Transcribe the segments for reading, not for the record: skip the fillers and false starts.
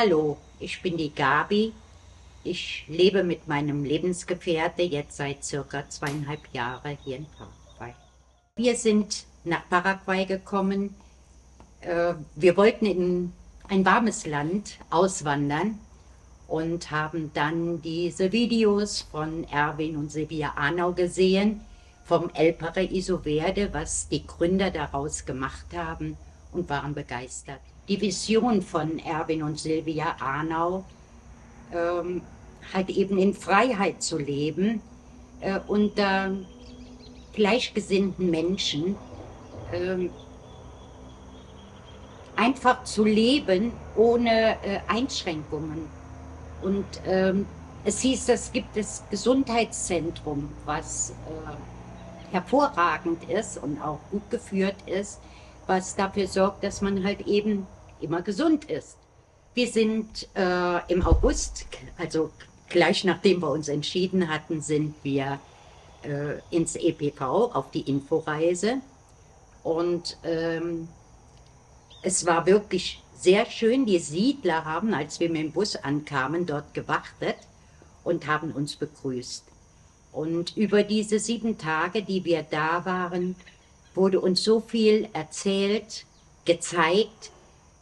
Hallo, ich bin die Gabi. Ich lebe mit meinem Lebensgefährte jetzt seit circa 2,5 Jahren hier in Paraguay. Wir sind nach Paraguay gekommen. Wir wollten in ein warmes Land auswandern und haben dann diese Videos von Erwin und Silvia Arnau gesehen, vom El Paraíso Verde, was die Gründer daraus gemacht haben, und waren begeistert. Die Vision von Erwin und Silvia Arnau, halt eben in Freiheit zu leben, unter gleichgesinnten Menschen, einfach zu leben ohne Einschränkungen. Und es hieß, es gibt das Gesundheitszentrum, was hervorragend ist und auch gut geführt ist, was dafür sorgt, dass man halt eben immer gesund ist. Wir sind im August, also gleich nachdem wir uns entschieden hatten, sind wir ins EPV auf die Inforeise. Und es war wirklich sehr schön. Die Siedler haben, als wir mit dem Bus ankamen, dort gewartet und haben uns begrüßt. Und über diese 7 Tage, die wir da waren, wurde uns so viel erzählt, gezeigt.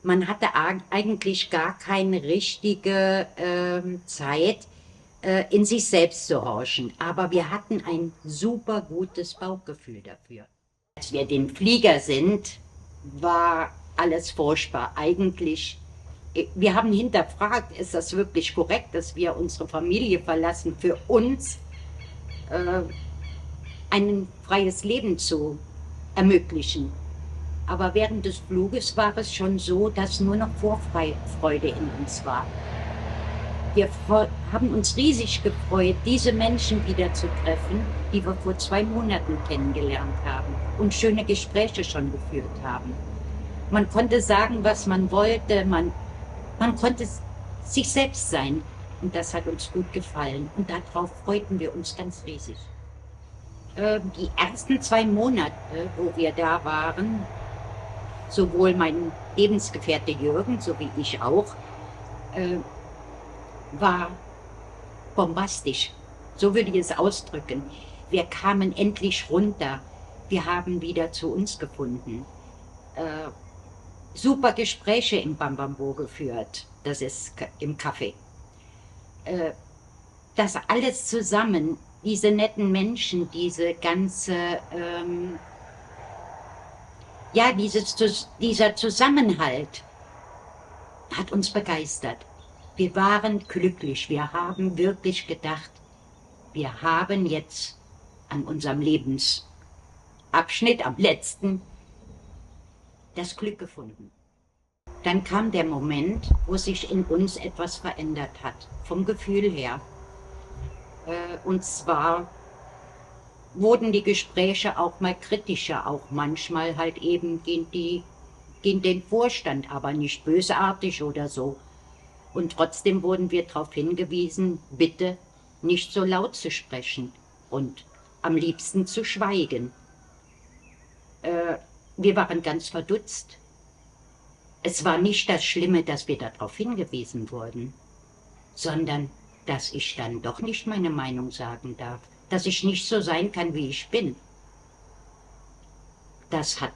Man hatte eigentlich gar keine richtige Zeit, in sich selbst zu horchen. Aber wir hatten ein super gutes Bauchgefühl dafür. Als wir den Flieger sind, war alles furchtbar. Eigentlich, wir haben hinterfragt, ist das wirklich korrekt, dass wir unsere Familie verlassen, für uns ein freies Leben zu ermöglichen. Aber während des Fluges war es schon so, dass nur noch Vorfreude in uns war. Wir haben uns riesig gefreut, diese Menschen wieder zu treffen, die wir vor 2 Monaten kennengelernt haben und schöne Gespräche schon geführt haben. Man konnte sagen, was man wollte, man konnte sich selbst sein, und das hat uns gut gefallen, und darauf freuten wir uns ganz riesig. Die ersten 2 Monate, wo wir da waren, sowohl mein Lebensgefährte Jürgen, so wie ich auch, war bombastisch, so würde ich es ausdrücken. Wir kamen endlich runter, wir haben wieder zu uns gefunden. Super Gespräche im Bambambo geführt, das ist im Café. Das alles zusammen, diese netten Menschen, diese ganze, ja, dieser Zusammenhalt hat uns begeistert. Wir waren glücklich, wir haben wirklich gedacht, wir haben jetzt an unserem Lebensabschnitt, am letzten, das Glück gefunden. Dann kam der Moment, wo sich in uns etwas verändert hat, vom Gefühl her. Und zwar wurden die Gespräche auch mal kritischer, auch manchmal halt eben gegen den Vorstand, aber nicht bösartig oder so. Und trotzdem wurden wir darauf hingewiesen, bitte nicht so laut zu sprechen und am liebsten zu schweigen. Wir waren ganz verdutzt. Es war nicht das Schlimme, dass wir darauf hingewiesen wurden, sondern dass ich dann doch nicht meine Meinung sagen darf, dass ich nicht so sein kann, wie ich bin. Das hat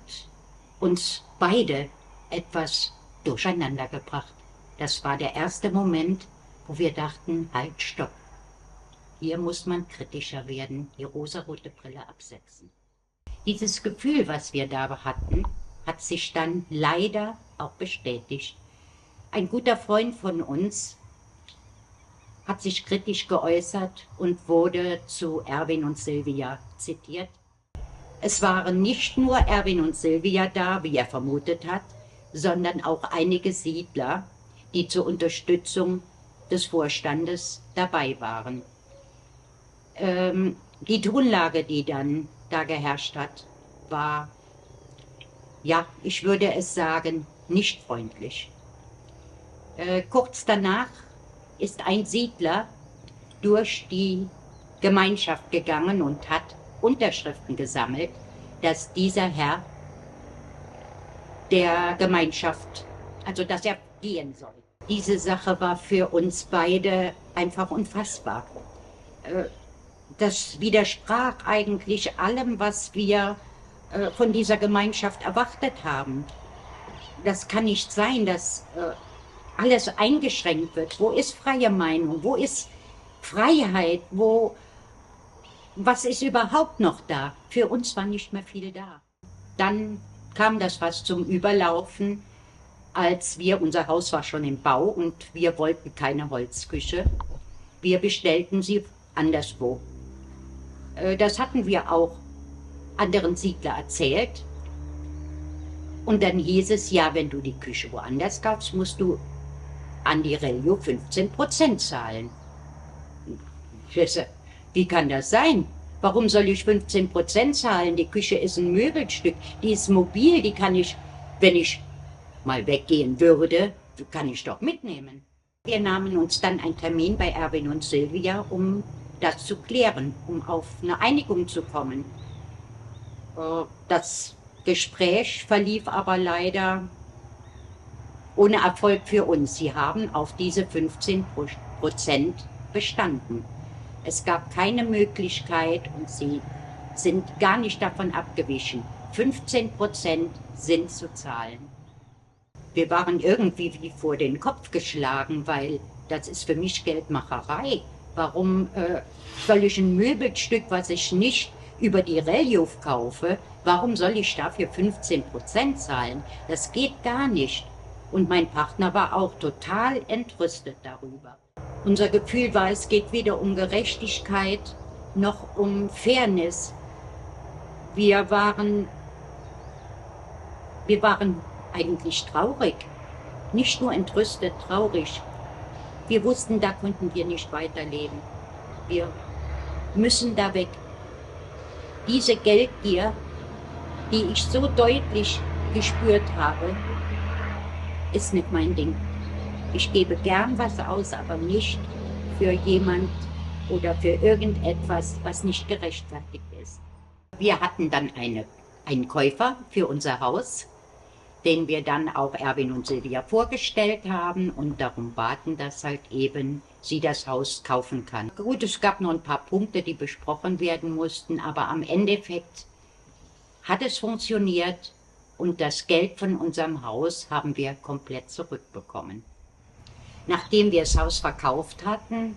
uns beide etwas durcheinander gebracht. Das war der erste Moment, wo wir dachten, halt, stopp. Hier muss man kritischer werden, die rosarote Brille absetzen. Dieses Gefühl, was wir da hatten, hat sich dann leider auch bestätigt. Ein guter Freund von uns hat sich kritisch geäußert und wurde zu Erwin und Silvia zitiert. Es waren nicht nur Erwin und Silvia da, wie er vermutet hat, sondern auch einige Siedler, die zur Unterstützung des Vorstandes dabei waren. Die Tonlage, die dann da geherrscht hat, war, ja, ich würde es sagen, nicht freundlich. Kurz danach ist ein Siedler durch die Gemeinschaft gegangen und hat Unterschriften gesammelt, dass dieser Herr der Gemeinschaft, also dass er gehen soll. Diese Sache war für uns beide einfach unfassbar. Das widersprach eigentlich allem, was wir von dieser Gemeinschaft erwartet haben. Das kann nicht sein, dass alles eingeschränkt wird. Wo ist freie Meinung? Wo ist Freiheit? Was ist überhaupt noch da? Für uns war nicht mehr viel da. Dann kam das fast zum Überlaufen, als unser Haus war schon im Bau und wir wollten keine Holzküche. Wir bestellten sie anderswo. Das hatten wir auch anderen Siedler erzählt. Und dann hieß es, ja, wenn du die Küche woanders kaufst, musst du an die Relio 15% zahlen. Wie kann das sein? Warum soll ich 15% zahlen? Die Küche ist ein Möbelstück, die ist mobil, die kann ich, wenn ich mal weggehen würde, kann ich doch mitnehmen. Wir nahmen uns dann einen Termin bei Erwin und Silvia, um das zu klären, um auf eine Einigung zu kommen. Das Gespräch verlief aber leider ohne Erfolg für uns. Sie haben auf diese 15% bestanden. Es gab keine Möglichkeit und sie sind gar nicht davon abgewichen. 15% sind zu zahlen. Wir waren irgendwie wie vor den Kopf geschlagen, weil das ist für mich Geldmacherei. Warum soll ich ein Möbelstück, was ich nicht über die Relio kaufe, warum soll ich dafür 15% zahlen? Das geht gar nicht. Und mein Partner war auch total entrüstet darüber. Unser Gefühl war, es geht weder um Gerechtigkeit noch um Fairness. Wir waren eigentlich traurig. Nicht nur entrüstet, traurig. Wir wussten, da konnten wir nicht weiterleben. Wir müssen da weg. Diese Geldgier, die ich so deutlich gespürt habe, ist nicht mein Ding. Ich gebe gern was aus, aber nicht für jemand oder für irgendetwas, was nicht gerechtfertigt ist. Wir hatten dann einen Käufer für unser Haus, den wir dann auch Erwin und Silvia vorgestellt haben und darum baten, dass halt eben sie das Haus kaufen kann. Gut, es gab noch ein paar Punkte, die besprochen werden mussten, aber am Endeffekt hat es funktioniert und das Geld von unserem Haus haben wir komplett zurückbekommen. Nachdem wir das Haus verkauft hatten,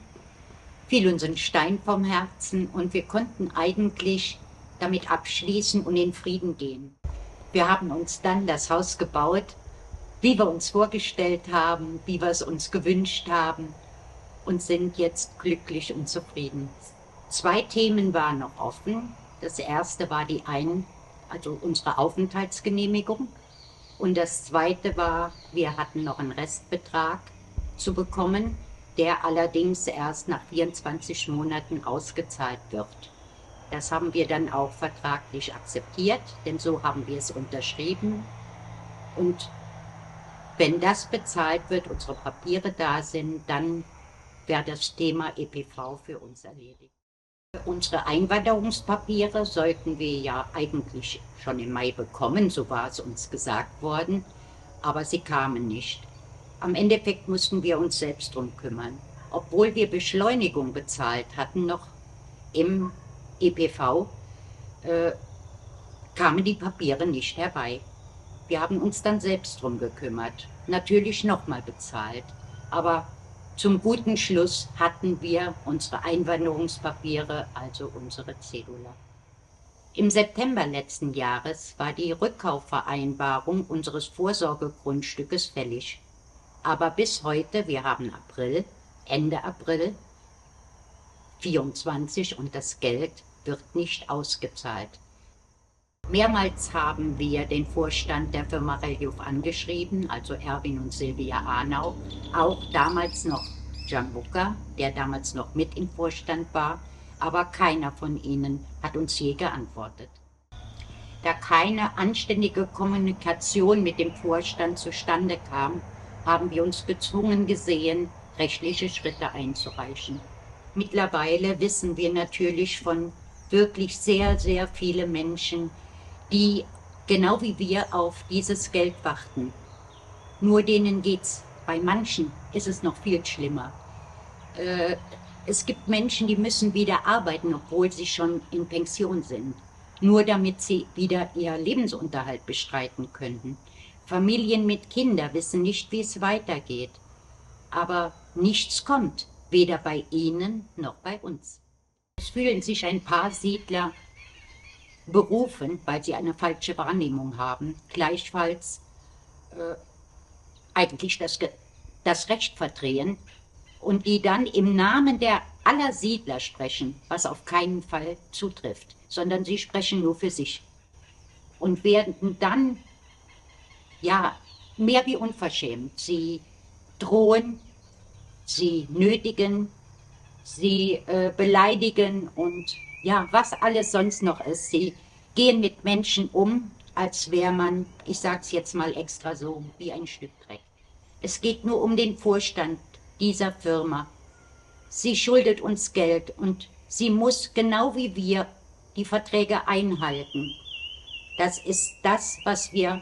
fiel uns ein Stein vom Herzen und wir konnten eigentlich damit abschließen und in Frieden gehen. Wir haben uns dann das Haus gebaut, wie wir uns vorgestellt haben, wie wir es uns gewünscht haben und sind jetzt glücklich und zufrieden. 2 Themen waren noch offen. Das erste war also unsere Aufenthaltsgenehmigung. Und das zweite war, wir hatten noch einen Restbetrag zu bekommen, der allerdings erst nach 24 Monaten ausgezahlt wird. Das haben wir dann auch vertraglich akzeptiert, denn so haben wir es unterschrieben. Und wenn das bezahlt wird, unsere Papiere da sind, dann wäre das Thema EPV für uns erledigt. Unsere Einwanderungspapiere sollten wir ja eigentlich schon im Mai bekommen, so war es uns gesagt worden, aber sie kamen nicht. Am Endeffekt mussten wir uns selbst drum kümmern. Obwohl wir Beschleunigung bezahlt hatten, noch im EPV, kamen die Papiere nicht herbei. Wir haben uns dann selbst drum gekümmert, natürlich nochmal bezahlt, aber zum guten Schluss hatten wir unsere Einwanderungspapiere, also unsere Cedula. Im September letzten Jahres war die Rückkaufvereinbarung unseres Vorsorgegrundstückes fällig. Aber bis heute, wir haben Ende April 24 und das Geld wird nicht ausgezahlt. Mehrmals haben wir den Vorstand der Firma Relio angeschrieben, also Erwin und Silvia Arnau, auch damals noch Gianluca, der damals noch mit im Vorstand war, aber keiner von ihnen hat uns je geantwortet. Da keine anständige Kommunikation mit dem Vorstand zustande kam, haben wir uns gezwungen gesehen, rechtliche Schritte einzureichen. Mittlerweile wissen wir natürlich von wirklich sehr, sehr vielen Menschen, die genau wie wir auf dieses Geld warten. Nur denen geht's bei manchen ist es noch viel schlimmer. Es gibt Menschen, die müssen wieder arbeiten, obwohl sie schon in Pension sind, nur damit sie wieder ihr Lebensunterhalt bestreiten könnten. Familien mit Kindern wissen nicht, wie es weitergeht. Aber nichts kommt, weder bei ihnen noch bei uns. Es fühlen sich ein paar Siedler berufen, weil sie eine falsche Wahrnehmung haben, gleichfalls eigentlich das Recht verdrehen und die dann im Namen der aller Siedler sprechen, was auf keinen Fall zutrifft, sondern sie sprechen nur für sich und werden dann, ja, mehr wie unverschämt. Sie drohen, sie nötigen, sie beleidigen und ja, was alles sonst noch ist. Sie gehen mit Menschen um, als wäre man, ich sag's jetzt mal extra so, wie ein Stück Dreck. Es geht nur um den Vorstand dieser Firma. Sie schuldet uns Geld und sie muss, genau wie wir, die Verträge einhalten. Das ist das, was wir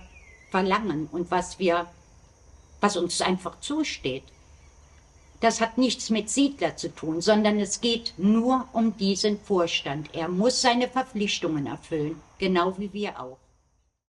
verlangen und was uns einfach zusteht. Das hat nichts mit Siedler zu tun, sondern es geht nur um diesen Vorstand. Er muss seine Verpflichtungen erfüllen, genau wie wir auch.